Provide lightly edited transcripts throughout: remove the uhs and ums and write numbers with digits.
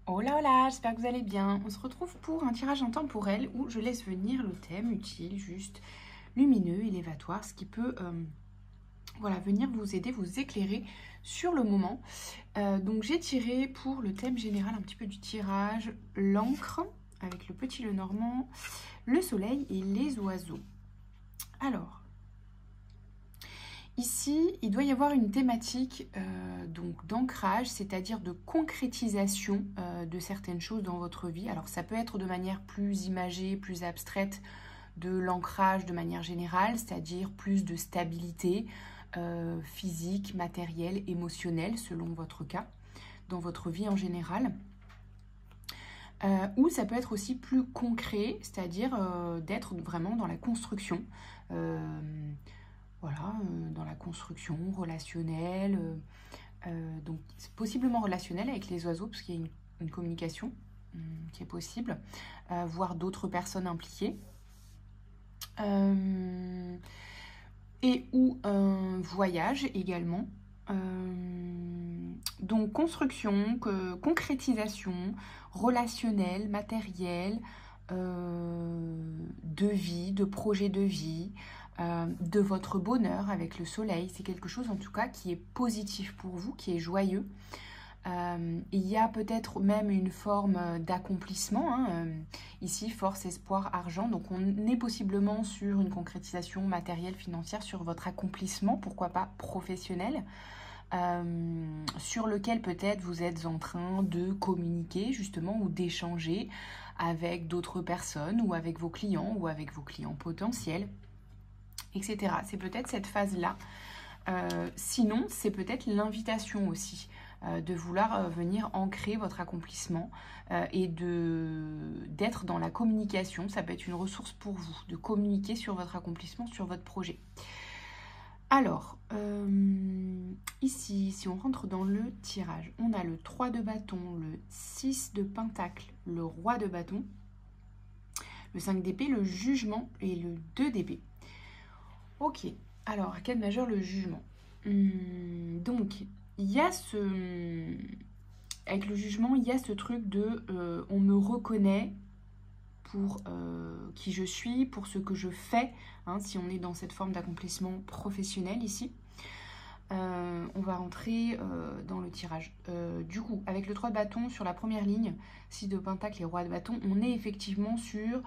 Hola, hola, j'espère que vous allez bien. On se retrouve pour un tirage intemporel où je laisse venir le thème utile, juste lumineux, élévatoire, ce qui peut voilà, venir vous aider, vous éclairer sur le moment. Donc j'ai tiré pour le thème général un petit peu du tirage, l'encre, avec le petit le normand, le soleil et les oiseaux. Alors, ici, il doit y avoir une thématique donc d'ancrage, c'est-à-dire de concrétisation de certaines choses dans votre vie. Alors ça peut être de manière plus imagée, plus abstraite, de l'ancrage de manière générale, c'est-à-dire plus de stabilité physique, matérielle, émotionnelle, selon votre cas, dans votre vie en général. Ou ça peut être aussi plus concret, c'est-à-dire d'être vraiment dans la construction. Voilà, dans la construction relationnelle, donc possiblement relationnelle avec les oiseaux, parce qu'il y a une communication qui est possible, voire d'autres personnes impliquées. Et ou un voyage également. Donc construction, concrétisation, relationnelle, matérielle, de vie, de projet de vie, de votre bonheur avec le soleil. C'est quelque chose en tout cas qui est positif pour vous, qui est joyeux. Il y a peut-être même une forme d'accomplissement, hein, ici, force, espoir, argent. Donc on est possiblement sur une concrétisation matérielle, financière, sur votre accomplissement, pourquoi pas professionnel, sur lequel peut-être vous êtes en train de communiquer justement ou d'échanger avec d'autres personnes ou avec vos clients potentiels, etc. C'est peut-être cette phase-là. Sinon, c'est peut-être l'invitation aussi de vouloir venir ancrer votre accomplissement et d'être dans la communication. Ça peut être une ressource pour vous, de communiquer sur votre accomplissement, sur votre projet. Alors, ici, si on rentre dans le tirage, on a le 3 de bâton, le 6 de pentacle, le roi de bâton, le 5 d'épée, le jugement et le 2 d'épée. Ok, alors, arcane majeur, le jugement. Donc, il y a avec le jugement, il y a ce truc de on me reconnaît pour qui je suis, pour ce que je fais, hein, si on est dans cette forme d'accomplissement professionnel ici. On va rentrer dans le tirage. Du coup, avec le 3 de bâton sur la première ligne, 6 de pentacle et roi de bâton, on est effectivement sur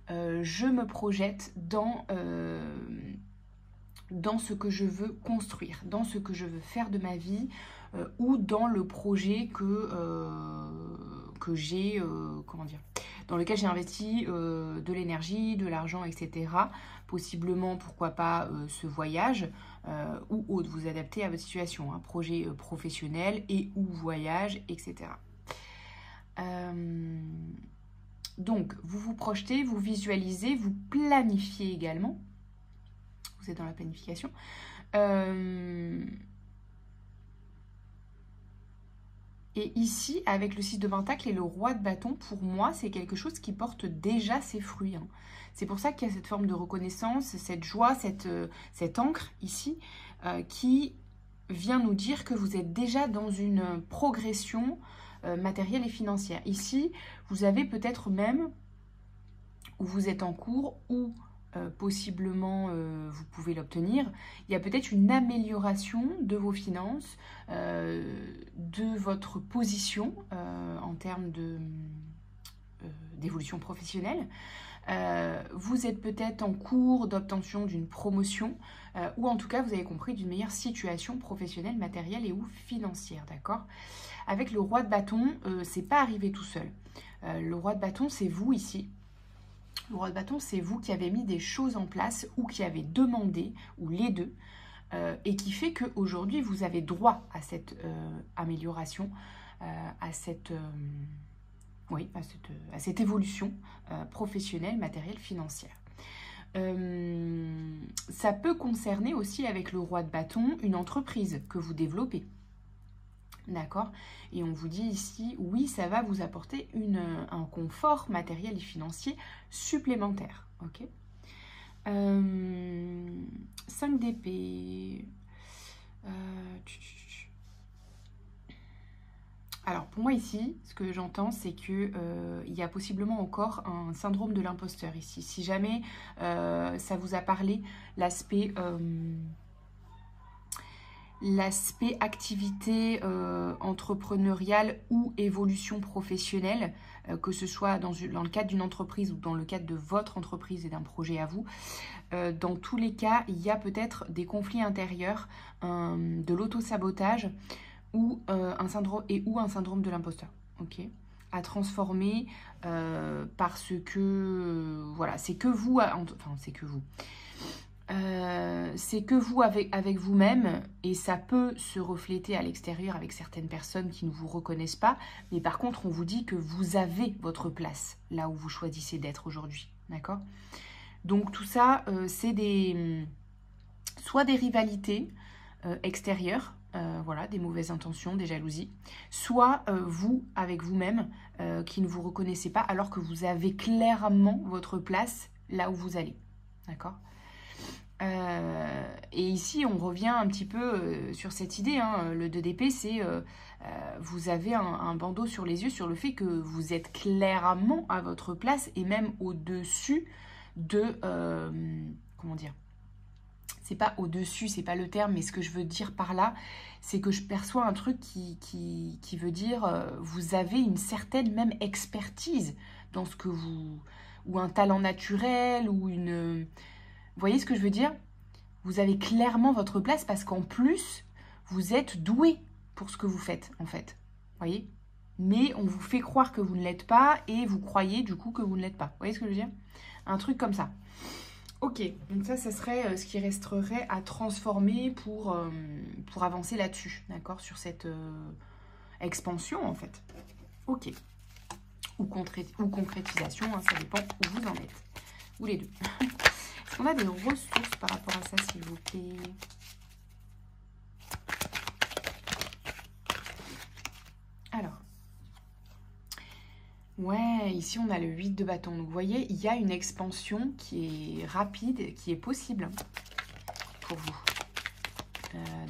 je me projette dans ce que je veux construire, dans ce que je veux faire de ma vie ou dans le projet que j'ai, comment dire, dans lequel j'ai investi de l'énergie, de l'argent, etc. Possiblement, pourquoi pas, ce voyage ou autre, vous adaptez à votre situation, hein, projet professionnel et ou voyage, etc. Donc, vous vous projetez, vous visualisez, vous planifiez également. Vous êtes dans la planification. Et ici, avec le 6 de pentacle et le roi de bâton, pour moi, c'est quelque chose qui porte déjà ses fruits. Hein. C'est pour ça qu'il y a cette forme de reconnaissance, cette joie, cette encre ici, qui vient nous dire que vous êtes déjà dans une progression matérielle et financière. Ici, vous avez peut-être même, où vous êtes en cours, ou possiblement vous pouvez l'obtenir, il y a peut-être une amélioration de vos finances, de votre position en termes d'évolution professionnelle. Vous êtes peut-être en cours d'obtention d'une promotion ou en tout cas vous avez compris d'une meilleure situation professionnelle, matérielle et ou financière, d'accord? Avec le roi de bâton, c'est pas arrivé tout seul. Le roi de bâton, c'est vous ici. Le roi de bâton, c'est vous qui avez mis des choses en place ou qui avez demandé, ou les deux, et qui fait qu'aujourd'hui, vous avez droit à cette amélioration, à cette évolution professionnelle, matérielle, financière. Ça peut concerner aussi avec le roi de bâton une entreprise que vous développez. D'accord? Et on vous dit ici, oui, ça va vous apporter un confort matériel et financier supplémentaire. Ok? 5 d'épée. Alors, pour moi ici, ce que j'entends, c'est que il y a possiblement encore un syndrome de l'imposteur ici. Si jamais ça vous a parlé, l'aspect activité entrepreneuriale ou évolution professionnelle, que ce soit dans le cadre d'une entreprise ou dans le cadre de votre entreprise et d'un projet à vous, dans tous les cas, il y a peut-être des conflits intérieurs, de l'auto-sabotage ou un syndrome de l'imposteur. Ok, à transformer parce que voilà, c'est que vous, enfin c'est que vous. C'est que vous avec vous-même et ça peut se refléter à l'extérieur avec certaines personnes qui ne vous reconnaissent pas. Mais par contre, on vous dit que vous avez votre place là où vous choisissez d'être aujourd'hui. D'accord? Donc tout ça, c'est soit des rivalités extérieures, voilà, des mauvaises intentions, des jalousies, soit vous avec vous-même qui ne vous reconnaissez pas alors que vous avez clairement votre place là où vous allez. D'accord? Et ici, on revient un petit peu sur cette idée. Hein, le 2 d'épée, c'est vous avez un bandeau sur les yeux sur le fait que vous êtes clairement à votre place et même au-dessus de... comment dire? C'est pas au-dessus, c'est pas le terme, mais ce que je veux dire par là, c'est que je perçois un truc qui veut dire vous avez une certaine même expertise dans ce que vous... ou un talent naturel, ou une... Vous voyez ce que je veux dire? Vous avez clairement votre place parce qu'en plus, vous êtes doué pour ce que vous faites, en fait. Vous voyez? Mais on vous fait croire que vous ne l'êtes pas et vous croyez du coup que vous ne l'êtes pas. Vous voyez ce que je veux dire? Un truc comme ça. Ok, donc ça serait ce qui resterait à transformer pour avancer là-dessus, d'accord? Sur cette expansion, en fait. Ok. Ou concrétisation, hein, ça dépend où vous en êtes. Ou les deux. Est-ce qu'on a des ressources par rapport à ça, s'il vous plaît? Alors. Ouais, ici on a le 8 de bâton. Donc vous voyez, il y a une expansion qui est rapide, qui est possible pour vous.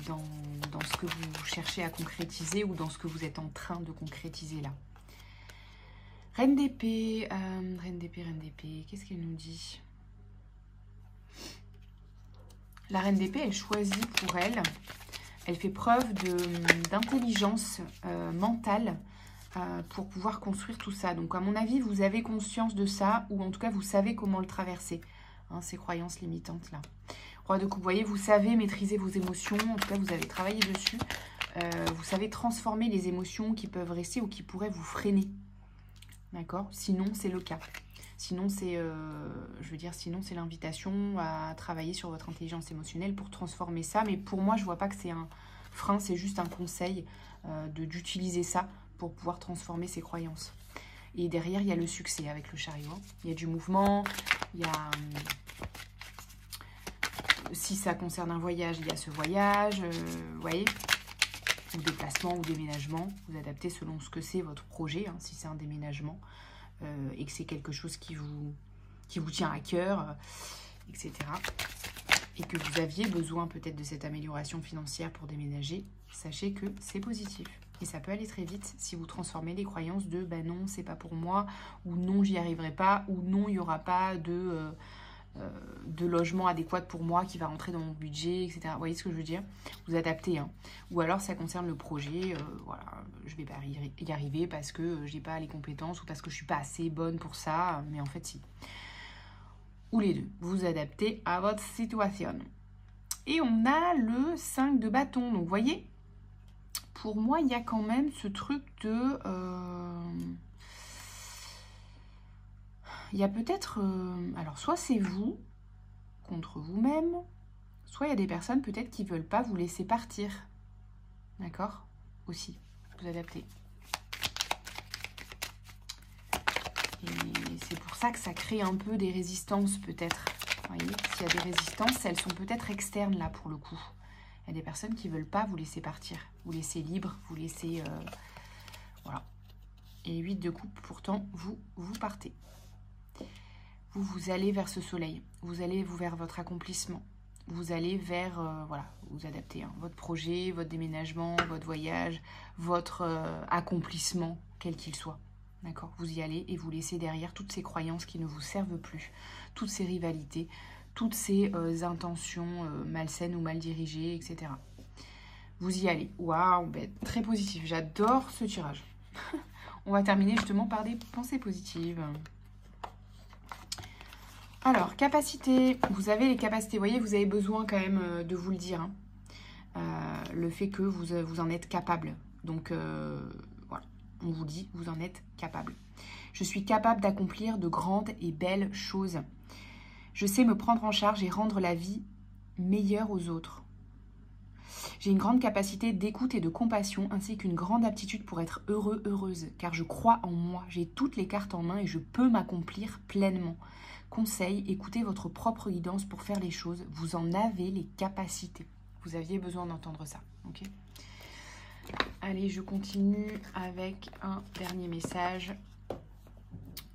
Dans ce que vous cherchez à concrétiser ou dans ce que vous êtes en train de concrétiser là. Reine d'épée, reine d'épée, qu'est-ce qu'elle nous dit? La reine d'épée, elle choisit pour elle, elle fait preuve d'intelligence mentale pour pouvoir construire tout ça. Donc à mon avis, vous avez conscience de ça, ou en tout cas, vous savez comment le traverser, hein, ces croyances limitantes là. Roi de coupe, vous voyez, vous savez maîtriser vos émotions, en tout cas, vous avez travaillé dessus. Vous savez transformer les émotions qui peuvent rester ou qui pourraient vous freiner. D'accord? Sinon, c'est le cas. Sinon, c'est, sinon, c'est l'invitation à travailler sur votre intelligence émotionnelle pour transformer ça. Mais pour moi, je vois pas que c'est un frein, c'est juste un conseil d'utiliser ça pour pouvoir transformer ses croyances. Et derrière, il y a le succès avec le chariot. Il y a du mouvement, il y a... si ça concerne un voyage, il y a ce voyage, vous voyez, ou déplacement ou déménagement. Vous adaptez selon ce que c'est votre projet, hein, si c'est un déménagement. Et que c'est quelque chose qui vous tient à cœur, etc. Et que vous aviez besoin peut-être de cette amélioration financière pour déménager, sachez que c'est positif. Et ça peut aller très vite si vous transformez les croyances de « bah non, c'est pas pour moi » ou « non, j'y arriverai pas » ou « non, il n'y aura pas de logement adéquat pour moi qui va rentrer dans mon budget, etc. » Vous voyez ce que je veux dire? Vous adaptez. Hein. Ou alors ça concerne le projet, voilà, je vais pas y arriver parce que j'ai pas les compétences ou parce que je suis pas assez bonne pour ça, mais en fait si. Ou les deux, vous adaptez à votre situation. Et on a le 5 de bâton, donc vous voyez, pour moi il y a quand même ce truc de... il y a peut-être... alors, soit c'est vous, contre vous-même, soit il y a des personnes peut-être qui ne veulent pas vous laisser partir. D'accord? Aussi, vous adaptez. Et c'est pour ça que ça crée un peu des résistances, peut-être. Vous voyez? S'il y a des résistances, elles sont peut-être externes, là, pour le coup. Il y a des personnes qui ne veulent pas vous laisser partir, vous laisser libre, vous laisser... voilà. Et 8 de coupe, pourtant, vous partez. Vous allez vers ce soleil, vous allez vers votre accomplissement. vous allez vers, voilà, vous adaptez, hein, votre projet, votre déménagement, votre voyage, votre accomplissement, quel qu'il soit. D'accord? Vous y allez et vous laissez derrière toutes ces croyances qui ne vous servent plus, toutes ces rivalités, toutes ces intentions malsaines ou mal dirigées, etc. Vous y allez. Waouh, ben, très positif. J'adore ce tirage. On va terminer justement par des pensées positives. Alors, capacité. Vous avez les capacités. Vous voyez, vous avez besoin quand même de vous le dire. Hein. Le fait que vous en êtes capable. Donc, voilà. On vous dit, vous en êtes capable. Je suis capable d'accomplir de grandes et belles choses. Je sais me prendre en charge et rendre la vie meilleure aux autres. J'ai une grande capacité d'écoute et de compassion, ainsi qu'une grande aptitude pour être heureux, heureuse, car je crois en moi. J'ai toutes les cartes en main et je peux m'accomplir pleinement. Conseil, écoutez votre propre guidance pour faire les choses. Vous en avez les capacités. Vous aviez besoin d'entendre ça. Ok ? Allez, je continue avec un dernier message.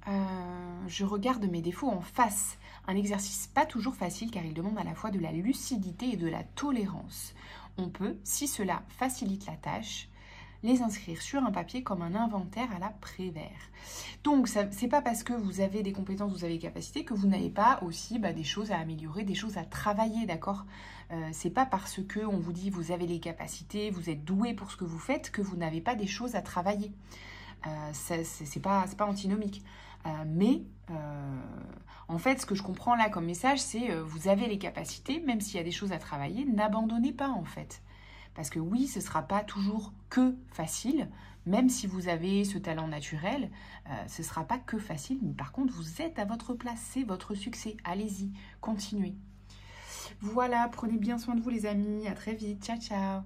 Je regarde mes défauts en face. Un exercice pas toujours facile car il demande à la fois de la lucidité et de la tolérance. On peut, si cela facilite la tâche, les inscrire sur un papier comme un inventaire à la Prévert. Donc, c'est pas parce que vous avez des compétences, vous avez des capacités, que vous n'avez pas aussi des choses à améliorer, des choses à travailler, d'accord ? C'est pas parce que on vous dit vous avez les capacités, vous êtes doué pour ce que vous faites, que vous n'avez pas des choses à travailler. C'est pas antinomique. Mais en fait, ce que je comprends là comme message, c'est vous avez les capacités, même s'il y a des choses à travailler, n'abandonnez pas en fait. Parce que oui, ce ne sera pas toujours que facile, même si vous avez ce talent naturel, ce ne sera pas que facile, mais par contre, vous êtes à votre place, c'est votre succès. Allez-y, continuez. Voilà, prenez bien soin de vous les amis, à très vite, ciao ciao.